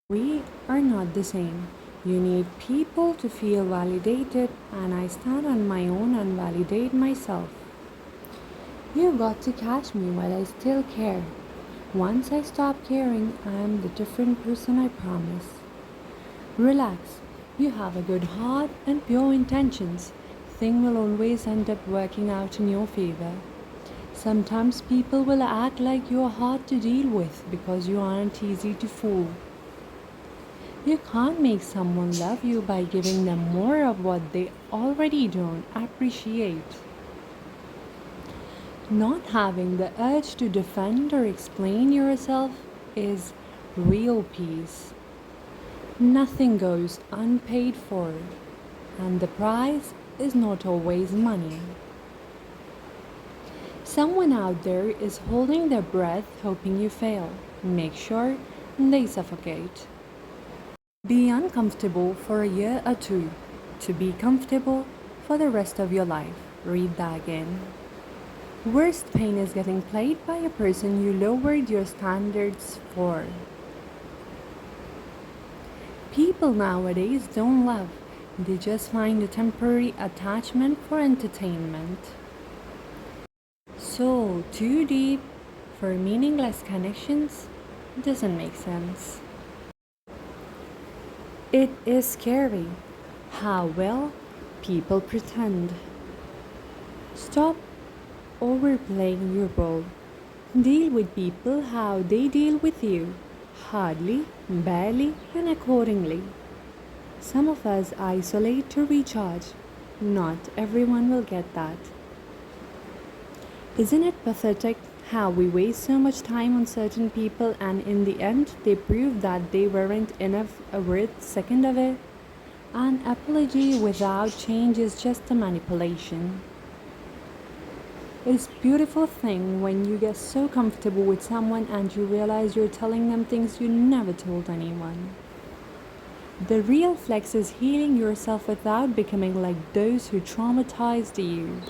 We are not the same. You need people to feel validated, and I stand on my own and validate myself. You got to catch me while I still care. Once I stop caring, I am the different person I promise. Relax. You have a good heart and pure intentions. Thing will always end up working out in your favor. Sometimes people will act like you are hard to deal with because you aren't easy to fool. You can't make someone love you by giving them more of what they already don't appreciate. Not having the urge to defend or explain yourself is real peace. Nothing goes unpaid for, and the price is not always money. Someone out there is holding their breath hoping you fail. Make sure they suffocate. Be uncomfortable for a year or two to be comfortable for the rest of your life. Read that again. Worst pain is getting played by a person you lowered your standards for. People nowadays don't love, they just find a temporary attachment for entertainment. So, too deep for meaningless connections doesn't make sense. It is scary how well people pretend. Stop overplaying your role. Deal with people how they deal with you. Hardly, barely, and accordingly. Some of us isolate to recharge. Not everyone will get that. Isn't it pathetic how we waste so much time on certain people and in the end they prove that they weren't enough a worth second of it? An apology without change is just a manipulation. It's a beautiful thing when you get so comfortable with someone and you realize you're telling them things you never told anyone. The real flex is healing yourself without becoming like those who traumatized you.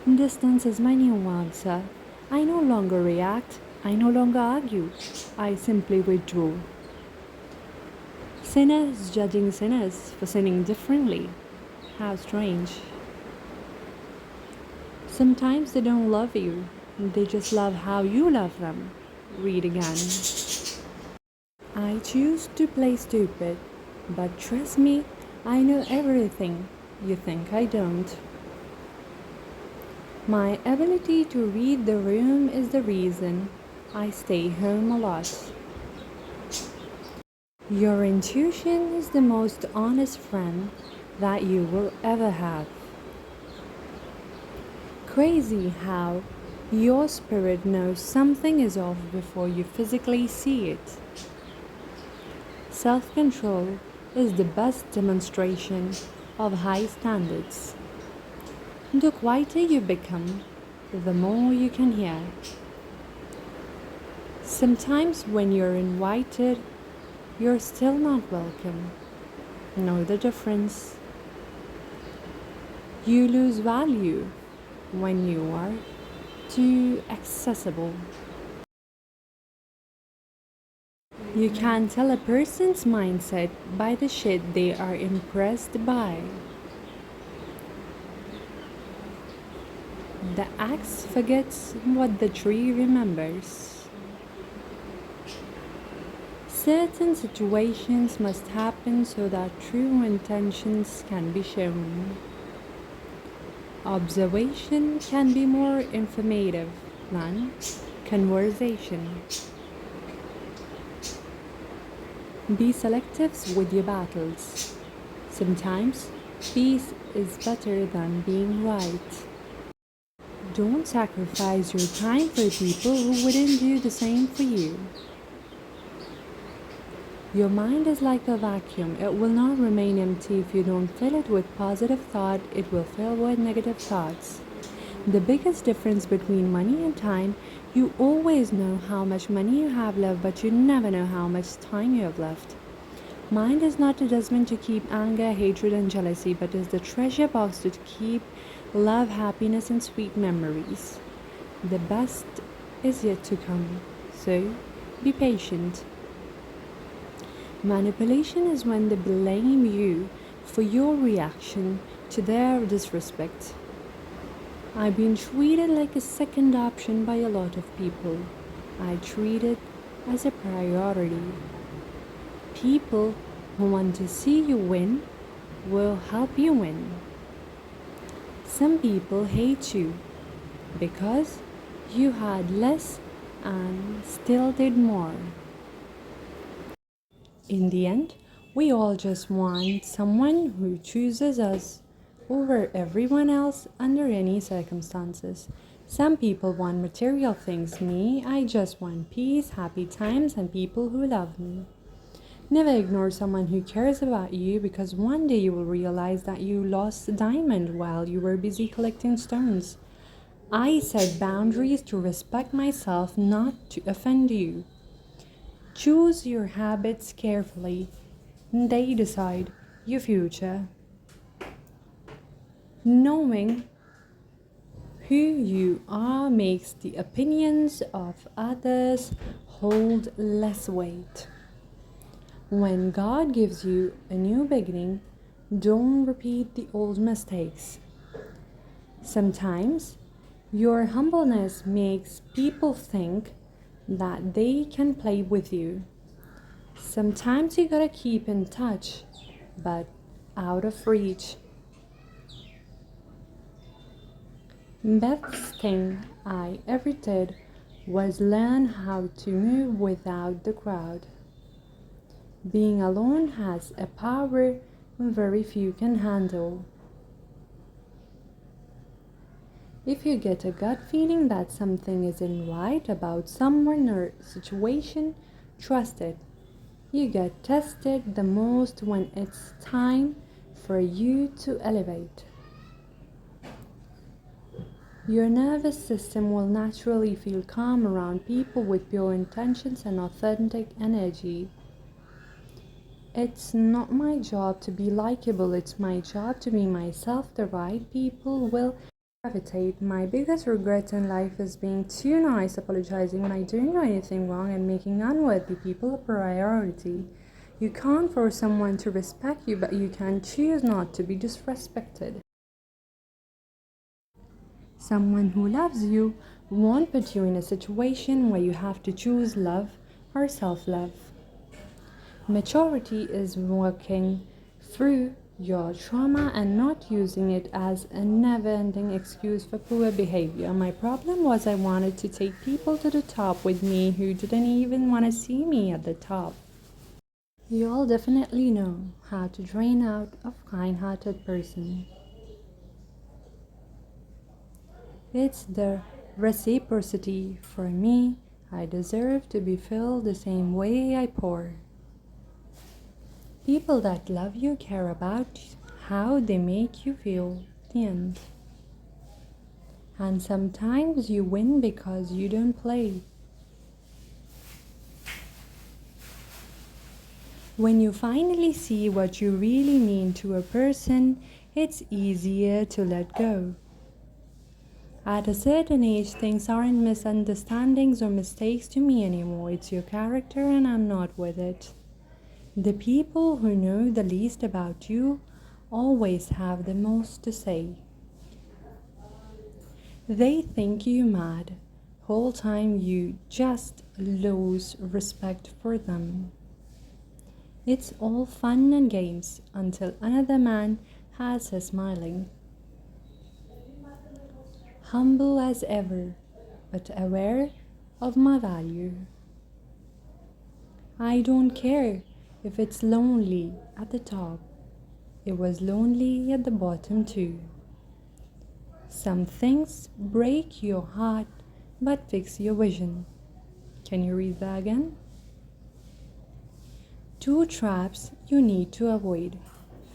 Distance is my new answer. I no longer react. I no longer argue. I simply withdraw. Sinners judging sinners for sinning differently. How strange. Sometimes they don't love you. They just love how you love them. Read again. I choose to play stupid, but trust me, I know everything. You think I don't. My ability to read the room is the reason I stay home a lot. Your intuition is the most honest friend that you will ever have. Crazy how your spirit knows something is off before you physically see it. Self control is the best demonstration of high standards. The quieter you become, the more you can hear. Sometimes when you're invited, you're still not welcome. Know the difference. You lose value when you are too accessible. You can tell a person's mindset by the shit they are impressed by. The axe forgets what the tree remembers. Certain situations must happen so that true intentions can be shown. Observation can be more informative than conversation. Be selective with your battles. Sometimes peace is better than being right. Don't sacrifice your time for people who wouldn't do the same for you. Your mind is like a vacuum. It will not remain empty if you don't fill it with positive thought. It will fill with negative thoughts. The biggest difference between money and time, you always know how much money you have left, but you never know how much time you have left. Mind is not a dustbin to keep anger, hatred, and jealousy, but is the treasure box to keep love, happiness, and sweet memories. The best is yet to come, so be patient. Manipulation is when they blame you for your reaction to their disrespect. I've been treated like a second option by a lot of people. I treat it as a priority. People who want to see you win will help you win. Some people hate you because you had less and still did more. In the end, we all just want someone who chooses us over everyone else under any circumstances. Some people want material things. Me, I just want peace, happy times, and people who love me. Never ignore someone who cares about you because one day you will realize that you lost a diamond while you were busy collecting stones. I set boundaries to respect myself, not to offend you. Choose your habits carefully. They decide your future. Knowing who you are makes the opinions of others hold less weight. When God gives you a new beginning, don't repeat the old mistakes. Sometimes your humbleness makes people think that they can play with you. Sometimes you gotta keep in touch, but out of reach. Best thing I ever did was learn how to move without the crowd. Being alone has a power very few can handle. If you get a gut feeling that something isn't right about someone or situation, trust it. You get tested the most when it's time for you to elevate. Your nervous system will naturally feel calm around people with pure intentions and authentic energy. It's not my job to be likable, it's my job to be myself. The right people will gravitate. My biggest regret in life is being too nice, apologizing when I don't do anything wrong, and making unworthy people a priority. You can't force someone to respect you, but you can choose not to be disrespected. Someone who loves you won't put you in a situation where you have to choose love or self love. Maturity is working through your trauma and not using it as a never ending excuse for poor behavior. My problem was I wanted to take people to the top with me who didn't even want to see me at the top. You all definitely know how to drain out a kind hearted person. It's the reciprocity for me. I deserve to be filled the same way I pour. People that love you care about how they make you feel. The end. And sometimes you win because you don't play. When you finally see what you really mean to a person, it's easier to let go. At a certain age, things aren't misunderstandings or mistakes to me anymore. It's your character, and I'm not with it. The people who know the least about you always have the most to say. They think you mad. Whole time you just lose respect for them. It's all fun and games until another man has her smiling. Humble as ever, but aware of my value. I don't care if it's lonely at the top. It was lonely at the bottom too. Some things break your heart but fix your vision. Can you read that again? Two traps you need to avoid.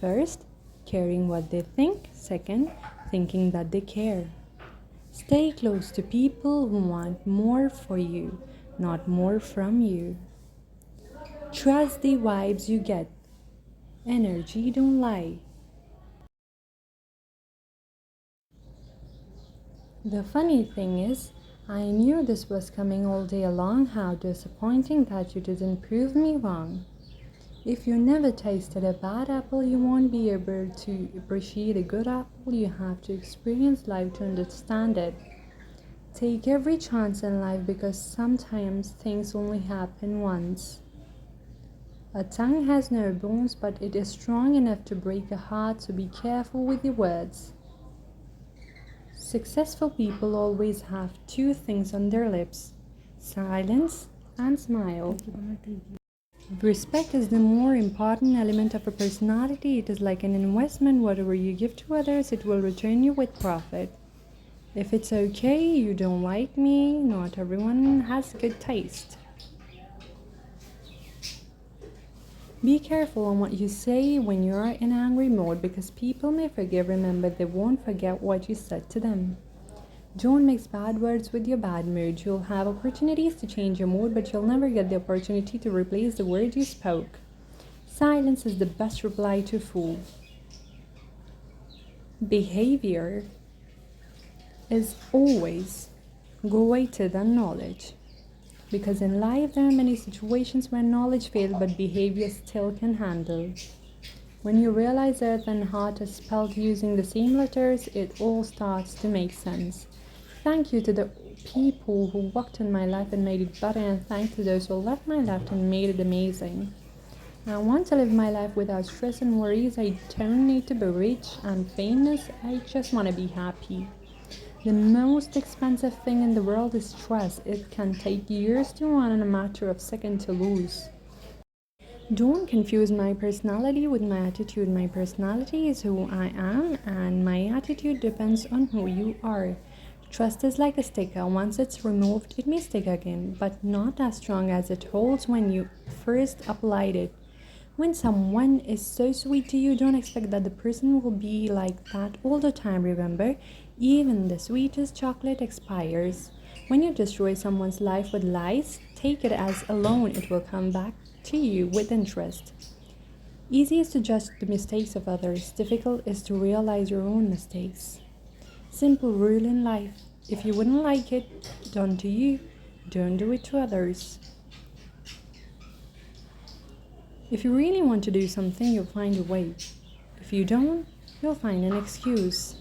First, caring what they think. Second, thinking that they care. Stay close to people who want more for you, not more from you. Trust the vibes you get. Energy don't lie. The funny thing is, I knew this was coming all day long. How disappointing that you didn't prove me wrong. If you never tasted a bad apple, you won't be able to appreciate a good apple. You have to experience life to understand it. Take every chance in life because sometimes things only happen once. A tongue has no bones, but it is strong enough to break a heart, so be careful with your words. Successful people always have two things on their lips: silence and smile. Respect is the more important element of a personality. It is like an investment. Whatever you give to others, it will return you with profit. If it's okay, you don't like me, not everyone has good taste. Be careful on what you say when you're in angry mode because people may forgive, remember they won't forget what you said to them. Don't mix bad words with your bad mood. You'll have opportunities to change your mood, but you'll never get the opportunity to replace the words you spoke. Silence is the best reply to a fool. Behavior is always greater than knowledge. Because in life there are many situations where knowledge fails but behavior still can handle. When you realize earth and heart are spelled using the same letters, it all starts to make sense. Thank you to the people who walked in my life and made it better, and thanks to those who left my life and made it amazing. I want to live my life without stress and worries. I don't need to be rich and famous. I just want to be happy. The most expensive thing in the world is stress. It can take years to run and a matter of seconds to lose. Don't confuse my personality with my attitude. My personality is who I am, and my attitude depends on who you are. Trust is like a sticker. Once it's removed, it may stick again, but not as strong as it holds when you first applied it. When someone is so sweet to you, don't expect that the person will be like that all the time. Remember, even the sweetest chocolate expires. When you destroy someone's life with lies, take it as a loan. It will come back to you with interest. Easy is to judge the mistakes of others. Difficult is to realize your own mistakes. Simple rule in life. If you wouldn't like it done to you, don't do it to others. If you really want to do something, you'll find a way. If you don't, you'll find an excuse.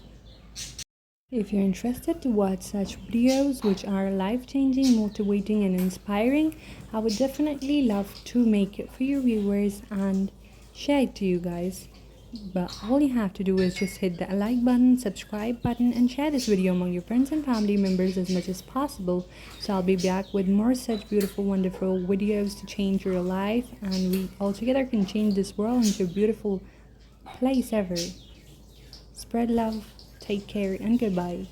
If you're interested to watch such videos which are life-changing, motivating and inspiring, I would definitely love to make it for your viewers and share it to you guys. But all you have to do is just hit the like button, subscribe button and share this video among your friends and family members as much as possible. So I'll be back with more such beautiful, wonderful videos to change your life, and we all together can change this world into a beautiful place ever. Spread love, take care and goodbye.